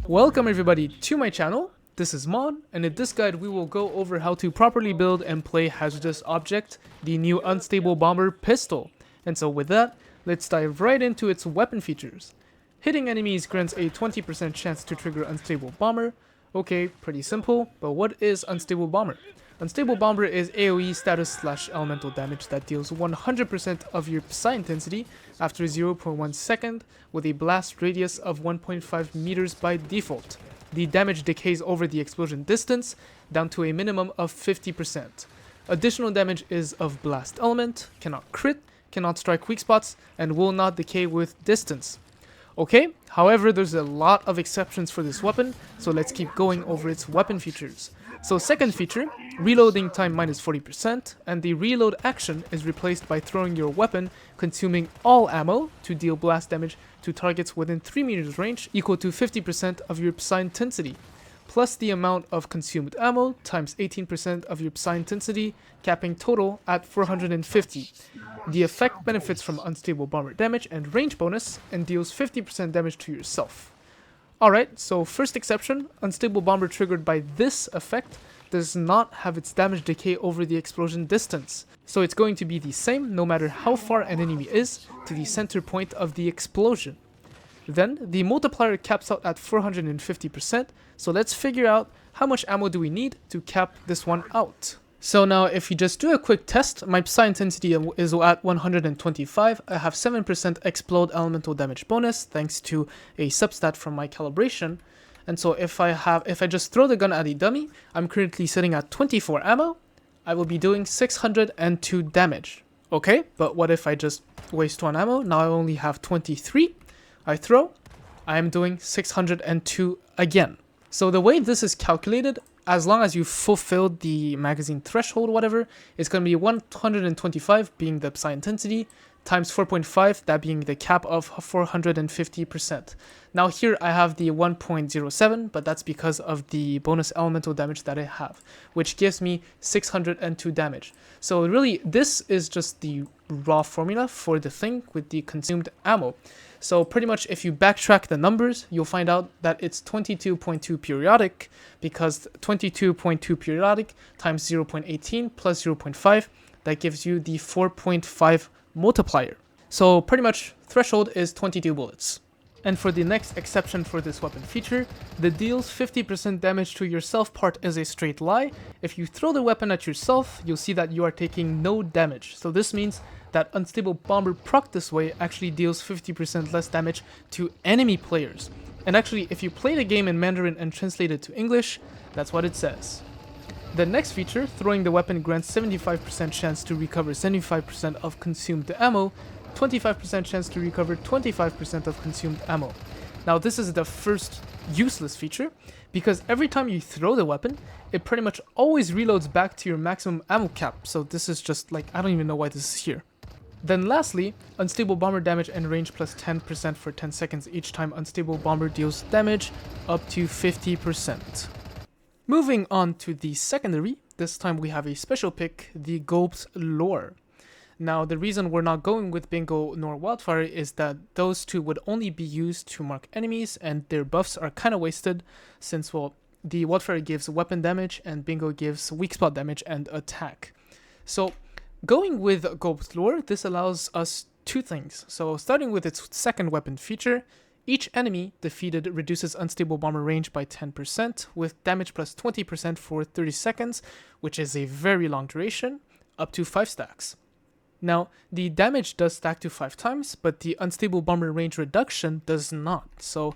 Welcome everybody to my channel. This is Mon, and in this guide we will go over how to properly build and play Hazardous Object, the new unstable bomber pistol. And so with that, let's dive right into its weapon features. Hitting enemies grants a 20% chance to trigger Unstable Bomber. Okay, pretty simple, but what is Unstable Bomber? Unstable Bomber is AoE status / elemental damage that deals 100% of your psi intensity after 0.1 second with a blast radius of 1.5 meters by default. The damage decays over the explosion distance down to a minimum of 50%. Additional damage is of blast element, cannot crit, cannot strike weak spots, and will not decay with distance. Okay, however, there's a lot of exceptions for this weapon, so let's keep going over its weapon features. So second feature, reloading time minus 40%, and the reload action is replaced by throwing your weapon, consuming all ammo to deal blast damage to targets within 3 meters range, equal to 50% of your psi intensity, plus the amount of consumed ammo times 18% of your psi intensity, capping total at 450. The effect benefits from unstable bomber damage and range bonus, and deals 50% damage to yourself. Alright, so first exception, Unstable Bomber triggered by this effect does not have its damage decay over the explosion distance. So it's going to be the same no matter how far an enemy is to the center point of the explosion. Then, the multiplier caps out at 450%, so let's figure out how much ammo do we need to cap this one out. So now if you just do a quick test, my psi intensity is at 125, I have 7% explode elemental damage bonus thanks to a substat from my calibration, and so if I just throw the gun at a dummy, I'm currently sitting at 24 ammo, I will be doing 602 damage. Okay, but what if I just waste 1 ammo, now I only have 23, I throw, I am doing 602 again. So the way this is calculated, as long as you fulfilled the magazine threshold, whatever, it's going to be 125 being the psi intensity, times 4.5, that being the cap of 450%. Now here I have the 1.07, but that's because of the bonus elemental damage that I have, which gives me 602 damage. So really, this is just the raw formula for the thing with the consumed ammo. So pretty much if you backtrack the numbers, you'll find out that it's 22.2 periodic, because 22.2 periodic times 0.18 plus 0.5, that gives you the 4.5 multiplier. So pretty much threshold is 22 bullets. And for the next exception for this weapon feature, the deals 50% damage to yourself part is a straight lie. If you throw the weapon at yourself, you'll see that you are taking no damage. So this means that Unstable Bomber proc this way actually deals 50% less damage to enemy players. And actually, if you play the game in Mandarin and translate it to English, that's what it says. The next feature, throwing the weapon, grants 75% chance to recover 75% of consumed ammo, 25% chance to recover 25% of consumed ammo. Now this is the first useless feature, because every time you throw the weapon, it pretty much always reloads back to your maximum ammo cap, so this is just like, I don't even know why this is here. Then lastly, Unstable Bomber damage and range plus 10% for 10 seconds each time Unstable Bomber deals damage, up to 50%. Moving on to the secondary, this time we have a special pick, the Gulp's Lore. Now the reason we're not going with Bingo nor Wildfire is that those two would only be used to mark enemies, and their buffs are kind of wasted since, well, the Wildfire gives weapon damage and Bingo gives weak spot damage and attack. So going with Gulp's Lore, this allows us two things. So starting with its second weapon feature, each enemy defeated reduces Unstable Bomber range by 10% with damage plus 20% for 30 seconds, which is a very long duration, up to 5 stacks. Now, the damage does stack to 5 times, but the Unstable Bomber range reduction does not. So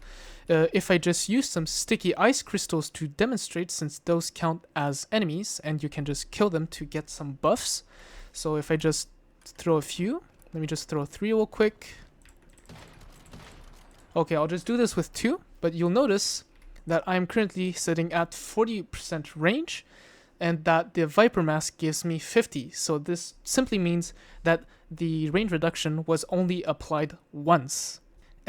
if I just use some sticky ice crystals to demonstrate, since those count as enemies and you can just kill them to get some buffs. So if I just throw a few, let me just throw 3 real quick. Okay, I'll just do this with 2, but you'll notice that I'm currently sitting at 40% range, and that the Viper Mask gives me 50. So this simply means that the range reduction was only applied once.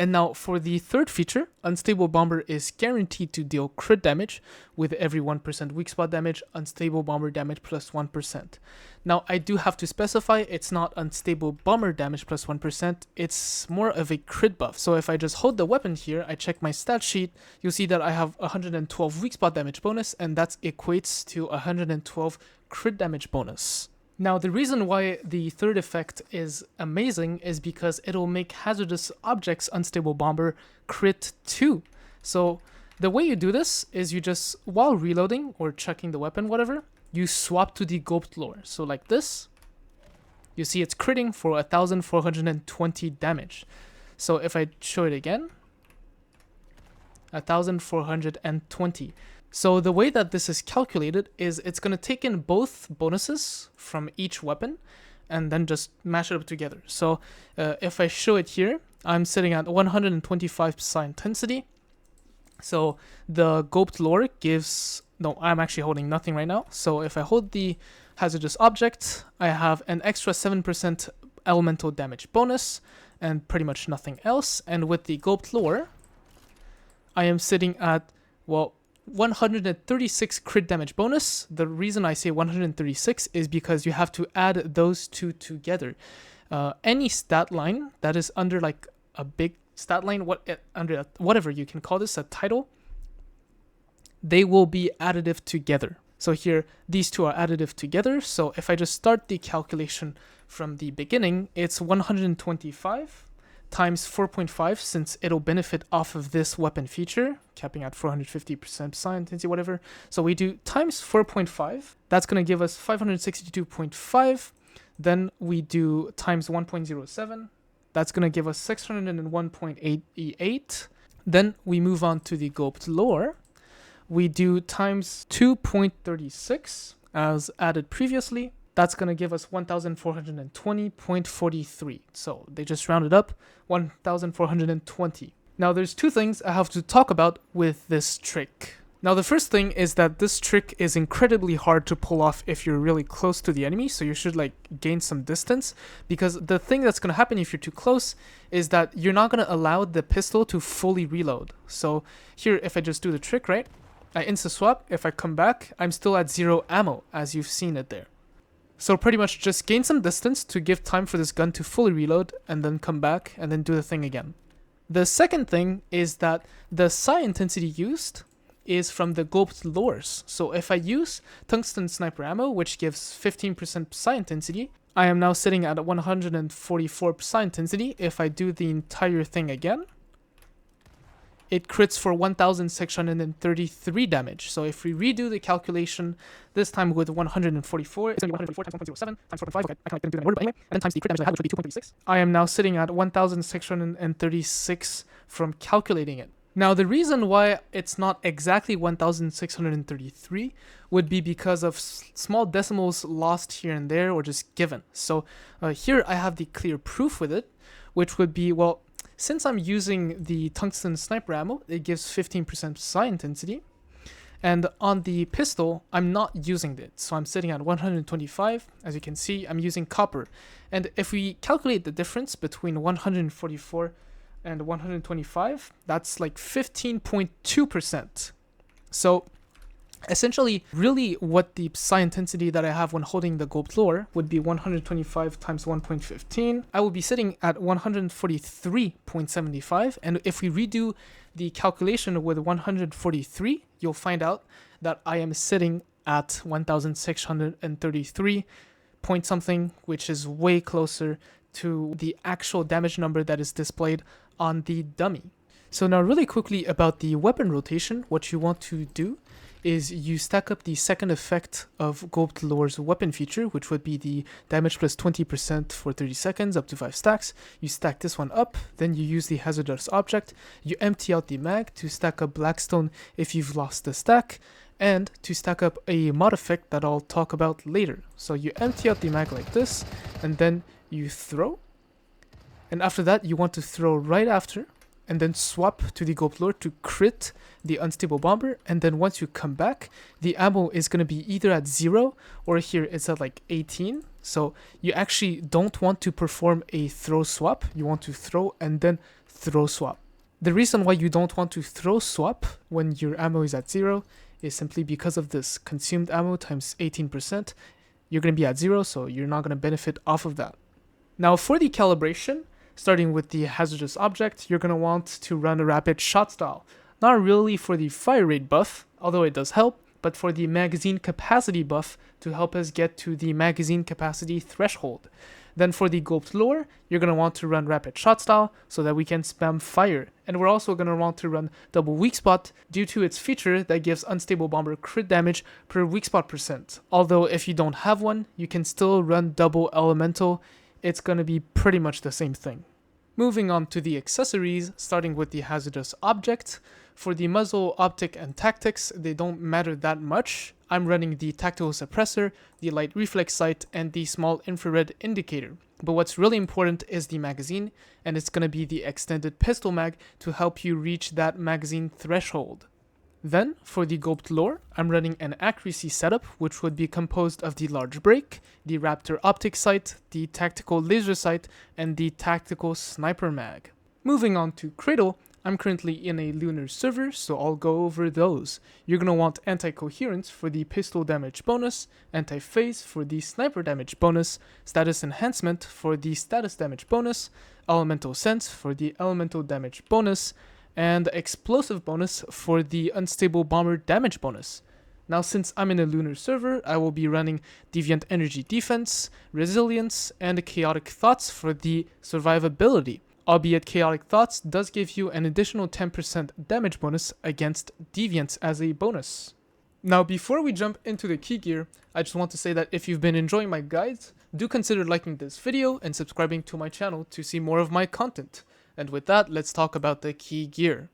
And now for the third feature, Unstable Bomber is guaranteed to deal crit damage with every 1% weak spot damage, Unstable Bomber damage plus 1%. Now I do have to specify it's not Unstable Bomber damage plus 1%, it's more of a crit buff. So if I just hold the weapon here, I check my stat sheet, you'll see that I have 112 weak spot damage bonus, and that equates to 112 crit damage bonus. Now, the reason why the third effect is amazing is because it'll make Hazardous Objects Unstable Bomber crit 2. So the way you do this is you just, while reloading or checking the weapon, whatever, you swap to the Gulped Lore. So like this, you see it's critting for 1,420 damage. So if I show it again, 1,420. So the way that this is calculated is it's going to take in both bonuses from each weapon and then just mash it up together. So if I show it here, I'm sitting at 125 psi intensity. So the Gulped Lore gives... No, I'm actually holding nothing right now. So if I hold the Hazardous Object, I have an extra 7% elemental damage bonus and pretty much nothing else. And with the Gulped Lore, I am sitting at, well, 136 crit damage bonus. The reason I say 136 is because you have to add those two together. Any stat line that is under like a big stat line, under whatever you can call this, a title, they will be additive together. So here, these two are additive together. So if I just start the calculation from the beginning, it's 125 times 4.5, since it'll benefit off of this weapon feature, capping at 450% psi intensity, whatever. So we do times 4.5. That's going to give us 562.5. Then we do times 1.07. That's going to give us 601.88. Then we move on to the Gulped Lore. We do times 2.36 as added previously. That's going to give us 1,420.43. So they just rounded up 1,420. Now there's two things I have to talk about with this trick. Now the first thing is that this trick is incredibly hard to pull off if you're really close to the enemy, so you should like gain some distance, because the thing that's going to happen if you're too close is that you're not going to allow the pistol to fully reload. So here, if I just do the trick, right, I insta swap, if I come back, I'm still at 0 ammo, as you've seen it there. So pretty much just gain some distance to give time for this gun to fully reload, and then come back and then do the thing again. The second thing is that the psi intensity used is from the Gulped Lores. So if I use tungsten sniper ammo, which gives 15% psi intensity, I am now sitting at 144 psi intensity. If I do the entire thing again, it crits for 1,633 damage. So if we redo the calculation, this time with 144, it's going to be 144 times 1.07 times 4.5. Okay, I can't do that in order, but anyway. And then times the crit damage I had, which would be 2.36. I am now sitting at 1,636 from calculating it. Now, the reason why it's not exactly 1,633 would be because of small decimals lost here and there, or just given. So here I have the clear proof with it, which would be, well, since I'm using the tungsten sniper ammo, it gives 15% psi intensity. And on the pistol, I'm not using it. So I'm sitting at 125. As you can see, I'm using copper. And if we calculate the difference between 144 and 125, that's like 15.2%. So essentially, really what the psi intensity that I have when holding the Gulped Lore would be 125 times 1.15. I will be sitting at 143.75. And if we redo the calculation with 143, you'll find out that I am sitting at 1,633 point something, which is way closer to the actual damage number that is displayed on the dummy. So now really quickly about the weapon rotation, what you want to do is you stack up the second effect of Gulped Lore's weapon feature, which would be the damage plus 20% for 30 seconds up to 5 stacks. You stack this one up, then you use the Hazardous object, you empty out the mag to stack up Blackstone if you've lost the stack, and to stack up a mod effect that I'll talk about later. So you empty out the mag like this, and then you throw, and after that you want to throw right after, and then swap to the Gulped Lore to crit the Unstable Bomber, and then once you come back, the ammo is going to be either at 0, or here it's at like 18, So you actually don't want to perform a throw swap. You want to throw and then throw swap. The reason why you don't want to throw swap when your ammo is at 0 is simply because of this consumed ammo times 18%. You're going to be at 0, so you're not going to benefit off of that. Now for the calibration, starting with the hazardous object, you're going to want to run a rapid shot style. Not really for the fire rate buff, although it does help, but for the magazine capacity buff to help us get to the magazine capacity threshold. Then for the gulped lure, you're going to want to run rapid shot style so that we can spam fire. And we're also going to want to run double weak spot due to its feature that gives unstable bomber crit damage per weak spot percent. Although if you don't have one, you can still run double elemental. It's going to be pretty much the same thing. Moving on to the accessories, starting with the hazardous object. For the muzzle, optic, and tactics, they don't matter that much. I'm running the tactical suppressor, the light reflex sight, and the small infrared indicator. But what's really important is the magazine, and it's going to be the extended pistol mag to help you reach that magazine threshold. Then, for the gulped lure, I'm running an accuracy setup, which would be composed of the large break, the Raptor optic sight, the tactical laser sight, and the tactical sniper mag. Moving on to Cradle, I'm currently in a lunar server, so I'll go over those. You're going to want anti-coherence for the pistol damage bonus, anti-phase for the sniper damage bonus, status enhancement for the status damage bonus, elemental sense for the elemental damage bonus, and explosive bonus for the unstable bomber damage bonus. Now since I'm in a lunar server, I will be running deviant energy defense, resilience, and chaotic thoughts for the survivability. Albeit chaotic thoughts does give you an additional 10% damage bonus against deviants as a bonus. Now before we jump into the key gear, I just want to say that if you've been enjoying my guides, do consider liking this video and subscribing to my channel to see more of my content. And with that, let's talk about the key gear.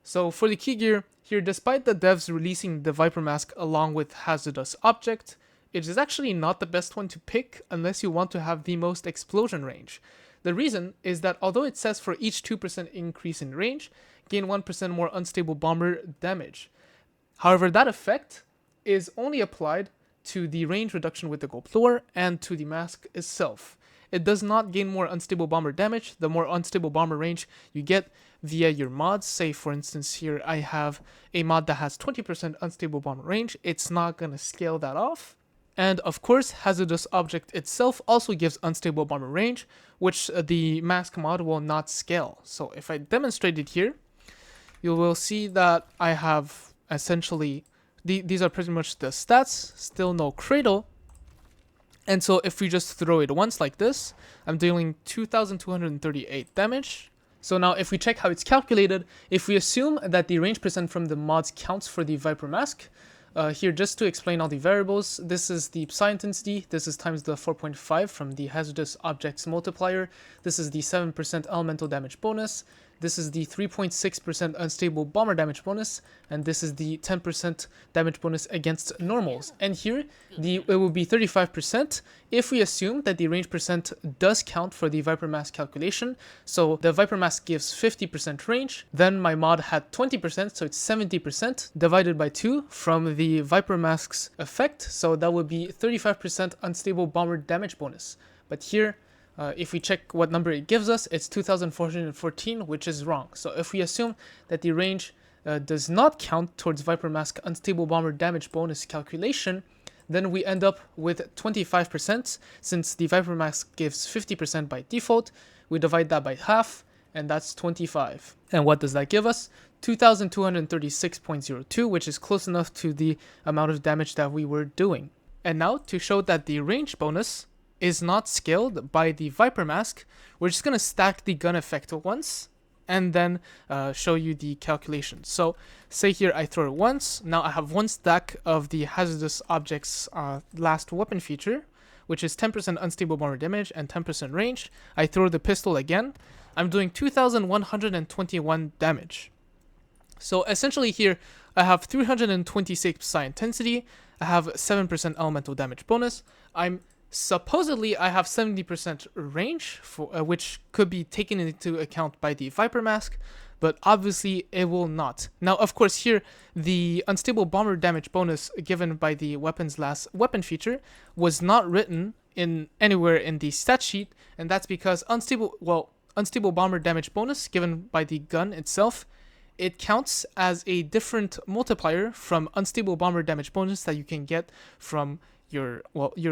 So for the key gear, here despite the devs releasing the Viper Mask along with Hazardous Object, it is actually not the best one to pick unless you want to have the most explosion range. The reason is that although it says for each 2% increase in range, gain 1% more unstable bomber damage. However, that effect is only applied to the range reduction with the gulp lure and to the mask itself. It does not gain more unstable bomber damage the more unstable bomber range you get via your mods. Say for instance here I have a mod that has 20% unstable bomber range, it's not going to scale that off. And of course, Hazardous Object itself also gives unstable bomber range, which the mask mod will not scale. So if I demonstrate it here, you will see that I have essentially, these are pretty much the stats, still no Cradle. And so if we just throw it once like this, I'm dealing 2,238 damage. So now if we check how it's calculated, if we assume that the range percent from the mods counts for the Viper Mask, here just to explain all the variables, this is the psi intensity, this is times the 4.5 from the hazardous objects multiplier, this is the 7% elemental damage bonus, this is the 3.6% unstable bomber damage bonus, and this is the 10% damage bonus against normals. And here, it will be 35% if we assume that the range percent does count for the Viper Mask calculation. So the Viper Mask gives 50% range, then my mod had 20%, so it's 70% divided by 2 from the Viper Mask's effect, so that would be 35% unstable bomber damage bonus. But here, if we check what number it gives us, it's 2,414, which is wrong. So if we assume that the range does not count towards Viper Mask unstable bomber damage bonus calculation, then we end up with 25%. Since the Viper Mask gives 50% by default, we divide that by half, and that's 25. And what does that give us? 2,236.02, which is close enough to the amount of damage that we were doing. And now, to show that the range bonus is not scaled by the Viper Mask, we're just going to stack the gun effect once and then show you the calculation. So say here I throw it once, now I have one stack of the Hazardous Object's last weapon feature, which is 10% unstable bomber damage and 10% range. I throw the pistol again, I'm doing 2,121 damage. So essentially here I have 326 psi intensity, I have 7% elemental damage bonus, supposedly I have 70% range, for which could be taken into account by the Viper Mask, but obviously it will not. Now of course here the unstable bomber damage bonus given by the weapon's last weapon feature was not written in anywhere in the stat sheet, and that's because unstable bomber damage bonus given by the gun itself, it counts as a different multiplier from unstable bomber damage bonus that you can get from your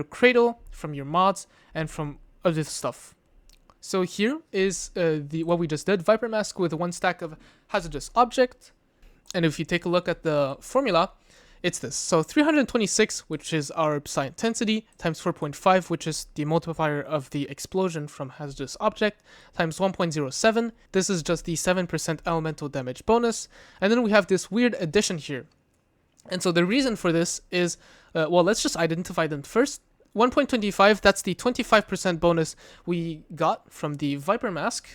Cradle, from your mods, and from other stuff. So here is what we just did: Viper Mask with 1 stack of Hazardous object, and if you take a look at the formula, it's this. So 326, which is our psi intensity, times 4.5, which is the multiplier of the explosion from Hazardous object, times 1.07. This is just the 7% elemental damage bonus. And then we have this weird addition here. And so the reason for this is, let's just identify them first. 1.25, that's the 25% bonus we got from the Viper Mask.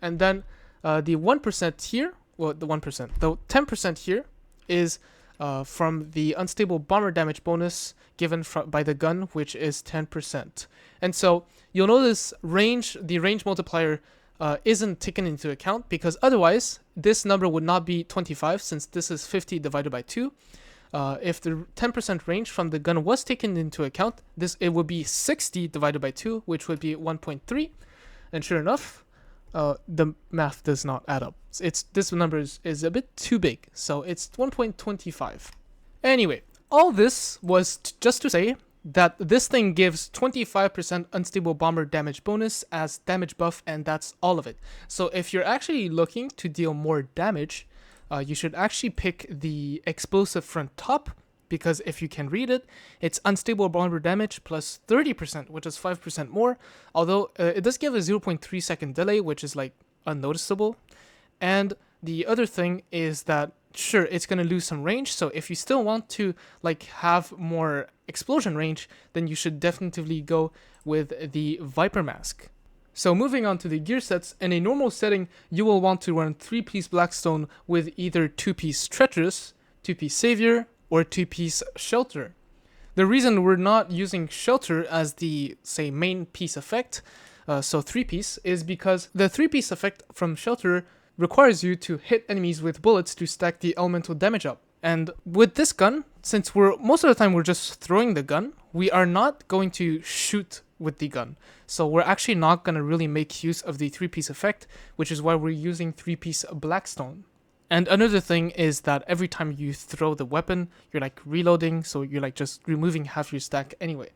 And then the 1% here, the 10% here is from the unstable bomber damage bonus given by the gun, which is 10%. And so you'll notice the range multiplier isn't taken into account, because otherwise this number would not be 25, since this is 50 divided by 2. If the 10% range from the gun was taken into account, it would be 60 divided by 2, which would be 1.3. And sure enough, the math does not add up. This number is a bit too big, so it's 1.25. Anyway, all this was just to say that this thing gives 25% unstable bomber damage bonus as damage buff, and that's all of it. So if you're actually looking to deal more damage, you should actually pick the explosive front top, because if you can read it, it's unstable bomber damage plus 30%, which is 5% more, although it does give a 0.3 second delay, which is like unnoticeable. And the other thing is that, sure, it's going to lose some range, so if you still want to like have more explosion range, then you should definitely go with the Viper Mask. So moving on to the gear sets, in a normal setting, you will want to run 3-piece Blackstone with either 2-piece Treacherous, 2-piece Savior, or 2-piece Shelter. The reason we're not using Shelter as the, say, main piece effect, so 3-piece, is because the 3-piece effect from Shelter requires you to hit enemies with bullets to stack the elemental damage up. And with this gun, since most of the time we're just throwing the gun, we are not going to shoot with the gun. So we're actually not going to really make use of the 3-piece effect, which is why we're using 3-piece Blackstone. And another thing is that every time you throw the weapon, you're like reloading, so you're like just removing half your stack anyway.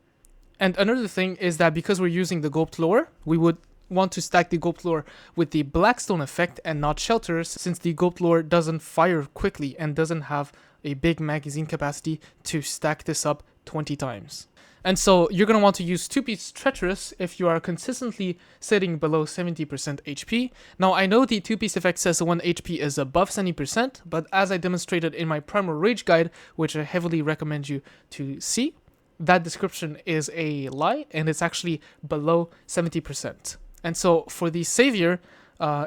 And another thing is that because we're using the Gulp Lore, we would want to stack the Gulp Lore with the Blackstone effect and not Shelters, since the Gulp Lore doesn't fire quickly and doesn't have a big magazine capacity to stack this up 20 times. And so you're going to want to use 2-piece Treacherous if you are consistently sitting below 70% HP. Now I know the 2-piece effect says 1 HP is above 70%, but as I demonstrated in my Primal Rage guide, which I heavily recommend you to see, that description is a lie, and it's actually below 70%. And so for the Savior,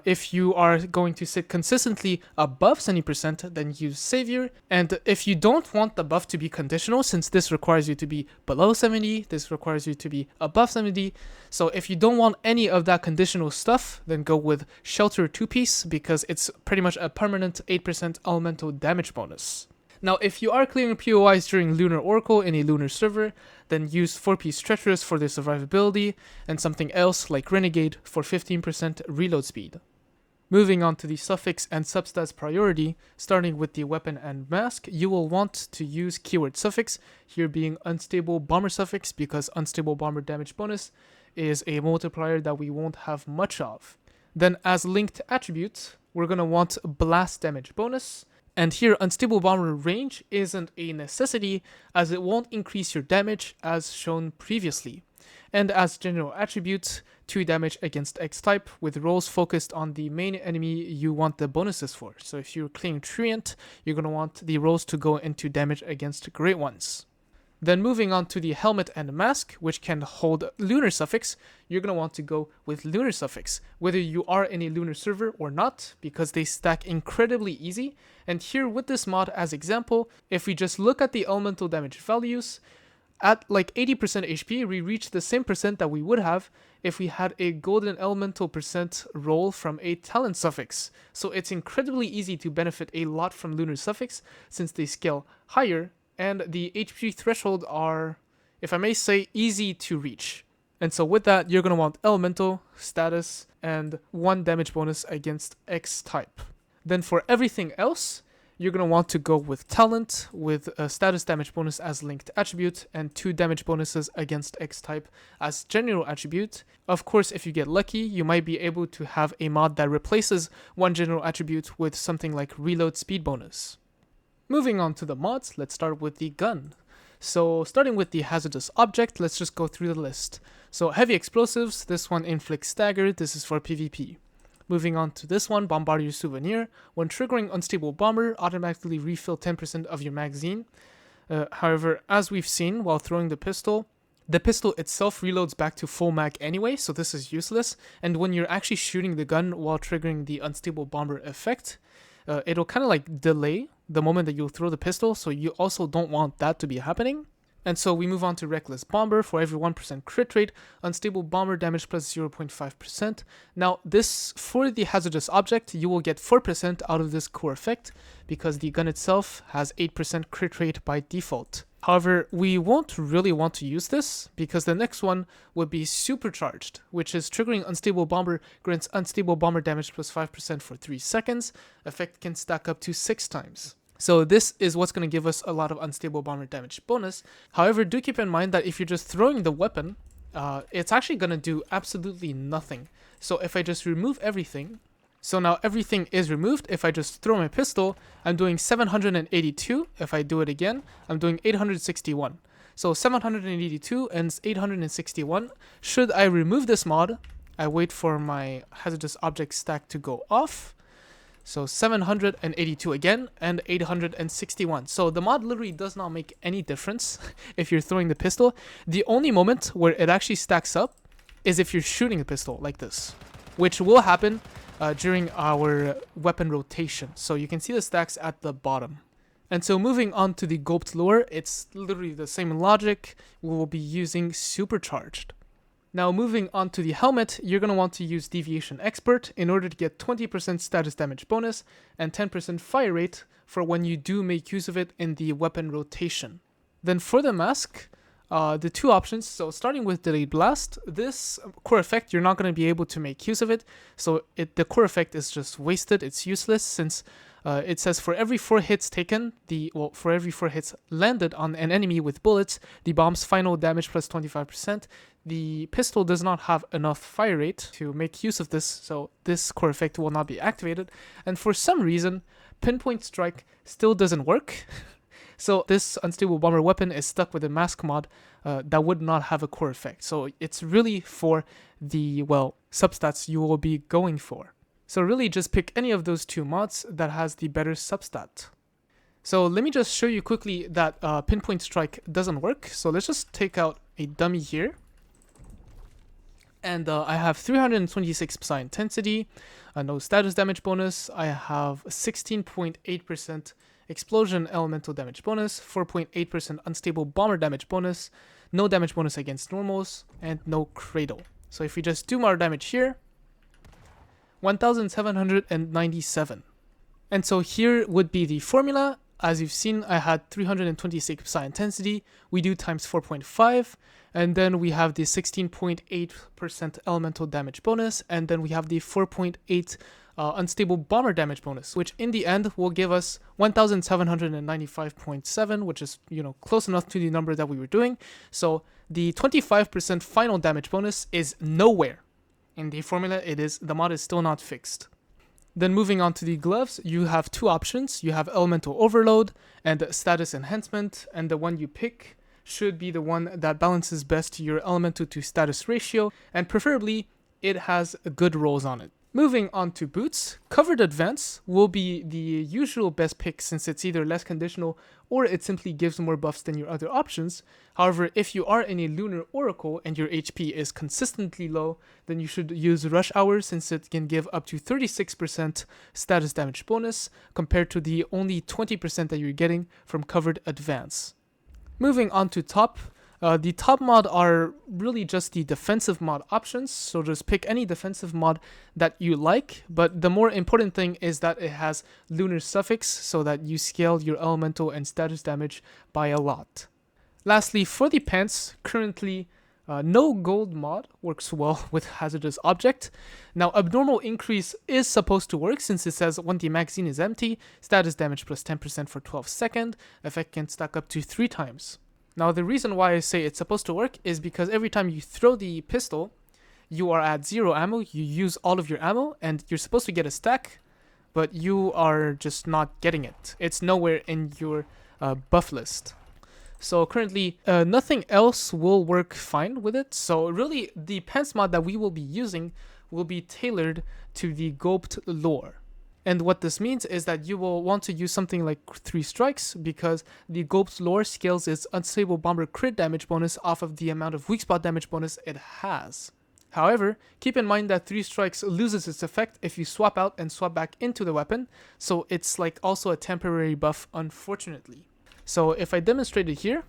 if you are going to sit consistently above 70%, then use Savior. And if you don't want the buff to be conditional, since this requires you to be below 70, this requires you to be above 70. So if you don't want any of that conditional stuff, then go with Shelter 2-piece, because it's pretty much a permanent 8% elemental damage bonus. Now, if you are clearing POIs during Lunar Oracle in a Lunar server, then use 4-piece Treacherous for the survivability, and something else like Renegade for 15% reload speed. Moving on to the Suffix and Substats priority, starting with the weapon and mask, you will want to use keyword Suffix, here being Unstable Bomber Suffix, because Unstable Bomber damage bonus is a multiplier that we won't have much of. Then as linked attributes, we're going to want Blast damage bonus. And here, Unstable Bomber range isn't a necessity, as it won't increase your damage as shown previously. And as general attributes, 2 damage against X-type, with rolls focused on the main enemy you want the bonuses for. So if you're clearing Treant, you're going to want the rolls to go into damage against Great Ones. Then moving on to the helmet and mask, which can hold Lunar Suffix, you're going to want to go with Lunar Suffix, whether you are in a Lunar server or not, because they stack incredibly easy. And here with this mod as example, if we just look at the elemental damage values, at like 80% HP, we reach the same percent that we would have if we had a golden elemental percent roll from a talent suffix. So it's incredibly easy to benefit a lot from Lunar Suffix, since they scale higher, and the HP threshold are if I may say, easy to reach. And so with that, you're going to want elemental, status, and 1 damage bonus against X type. Then for everything else, you're going to want to go with talent, with a status damage bonus as linked attribute, and 2 damage bonuses against X type as general attribute. Of course, if you get lucky, you might be able to have a mod that replaces 1 general attribute with something like reload speed bonus. Moving on to the mods, let's start with the gun. So starting with the hazardous object, let's just go through the list. So heavy explosives, this one inflicts stagger, this is for PvP. Moving on to this one, Bombardier Souvenir. When triggering Unstable Bomber, automatically refill 10% of your magazine. However, as we've seen while throwing the pistol itself reloads back to full mag anyway, so this is useless. And when you're actually shooting the gun while triggering the Unstable Bomber effect, it'll kind of like delay the moment that you'll throw the pistol, so you also don't want that to be happening. And so we move on to Reckless Bomber. For every 1% crit rate, Unstable Bomber damage plus 0.5%. Now this, for the hazardous object, you will get 4% out of this core effect because the gun itself has 8% crit rate by default. However, we won't really want to use this because the next one would be Supercharged, which is triggering Unstable Bomber grants Unstable Bomber damage plus 5% for 3 seconds. Effect can stack up to 6 times. So this is what's going to give us a lot of Unstable Bomber damage bonus. However, do keep in mind that if you're just throwing the weapon, it's actually going to do absolutely nothing. So if I just remove everything, so now everything is removed. If I just throw my pistol, I'm doing 782. If I do it again, I'm doing 861. So 782 and 861. Should I remove this mod, I wait for my hazardous object stack to go off. So 782 again, and 861. So the mod literally does not make any difference if you're throwing the pistol. The only moment where it actually stacks up is if you're shooting the pistol like this, which will happen during our weapon rotation. So you can see the stacks at the bottom. And so moving on to the Gulped Lure, it's literally the same logic. We will be using Supercharged. Now moving on to the helmet, you're going to want to use Deviation Expert in order to get 20% status damage bonus and 10% fire rate for when you do make use of it in the weapon rotation. Then for the mask, the 2 options, so starting with Delayed Blast, this core effect, you're not going to be able to make use of it, so the core effect is just wasted, it's useless, since it says for every 4 hits taken, for every 4 hits landed on an enemy with bullets, the bomb's final damage plus 25%. The pistol does not have enough fire rate to make use of this, so this core effect will not be activated. And for some reason, Pinpoint Strike still doesn't work. So this Unstable Bomber weapon is stuck with a mask mod that would not have a core effect. So it's really for the, substats you will be going for. So really just pick any of those 2 mods that has the better substat. So let me just show you quickly that Pinpoint Strike doesn't work. So let's just take out a dummy here. And I have 326 psi intensity, no status damage bonus. I have 16.8% explosion elemental damage bonus, 4.8% unstable bomber damage bonus, no damage bonus against normals, and no cradle. So if we just do more damage here, 1797. And so here would be the formula. As you've seen, I had 326 psi intensity. We do times 4.5. And then we have the 16.8% elemental damage bonus. And then we have the 4.8 unstable bomber damage bonus, which in the end will give us 1795.7, which is, close enough to the number that we were doing. So the 25% final damage bonus is nowhere in the formula. The mod is still not fixed. Then moving on to the gloves, you have 2 options. You have Elemental Overload and Status Enhancement, and the one you pick should be the one that balances best your Elemental to Status ratio, and preferably it has good rolls on it. Moving on to boots, Covered Advance will be the usual best pick since it's either less conditional or it simply gives more buffs than your other options. However, if you are in a Lunar Oracle and your HP is consistently low, then you should use Rush Hour since it can give up to 36% status damage bonus compared to the only 20% that you're getting from Covered Advance. Moving on to top. The top mod are really just the defensive mod options, so just pick any defensive mod that you like, but the more important thing is that it has Lunar Suffix so that you scale your elemental and status damage by a lot. Lastly, for the pants, currently no gold mod works well with Hazardous object. Now, abnormal increase is supposed to work since it says when the magazine is empty, status damage plus 10% for 12 seconds, effect can stack up to 3 times. Now, the reason why I say it's supposed to work is because every time you throw the pistol, you are at 0 ammo, you use all of your ammo, and you're supposed to get a stack, but you are just not getting it. It's nowhere in your buff list. So currently, nothing else will work fine with it. So really, the pants mod that we will be using will be tailored to the Gulped lore. And what this means is that you will want to use something like 3 strikes because the Gulped lore scales its unstable bomber crit damage bonus off of the amount of weak spot damage bonus it has. However, keep in mind that 3 strikes loses its effect if you swap out and swap back into the weapon, so it's like also a temporary buff, unfortunately. So if I demonstrate it here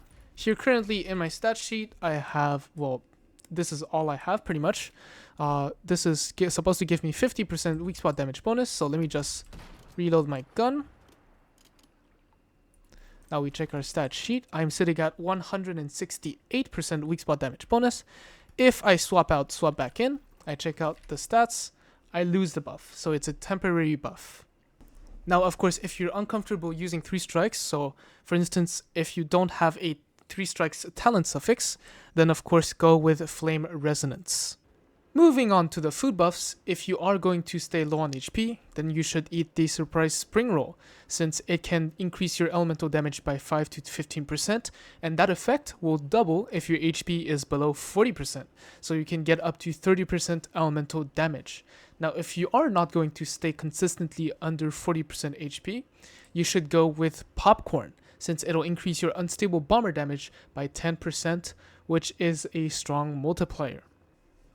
currently in my stat sheet, I have, well, this is all I have pretty much. This is supposed to give me 50% weak spot damage bonus, so let me just reload my gun. Now we check our stat sheet. I'm sitting at 168% weak spot damage bonus. If I swap out, swap back in, I check out the stats, I lose the buff, so it's a temporary buff. Now, of course, if you're uncomfortable using 3 strikes, so for instance, if you don't have a 3 strikes talent suffix, then of course go with Flame Resonance. Moving on to the food buffs, if you are going to stay low on HP, then you should eat the Surprise Spring Roll, since it can increase your elemental damage by 5 to 15%, and that effect will double if your HP is below 40%, so you can get up to 30% elemental damage. Now, if you are not going to stay consistently under 40% HP, you should go with Popcorn, since it'll increase your unstable bomber damage by 10%, which is a strong multiplier.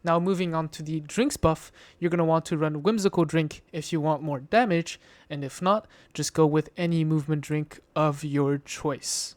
Now moving on to the drinks buff, you're going to want to run Whimsical Drink if you want more damage, and if not, just go with any movement drink of your choice.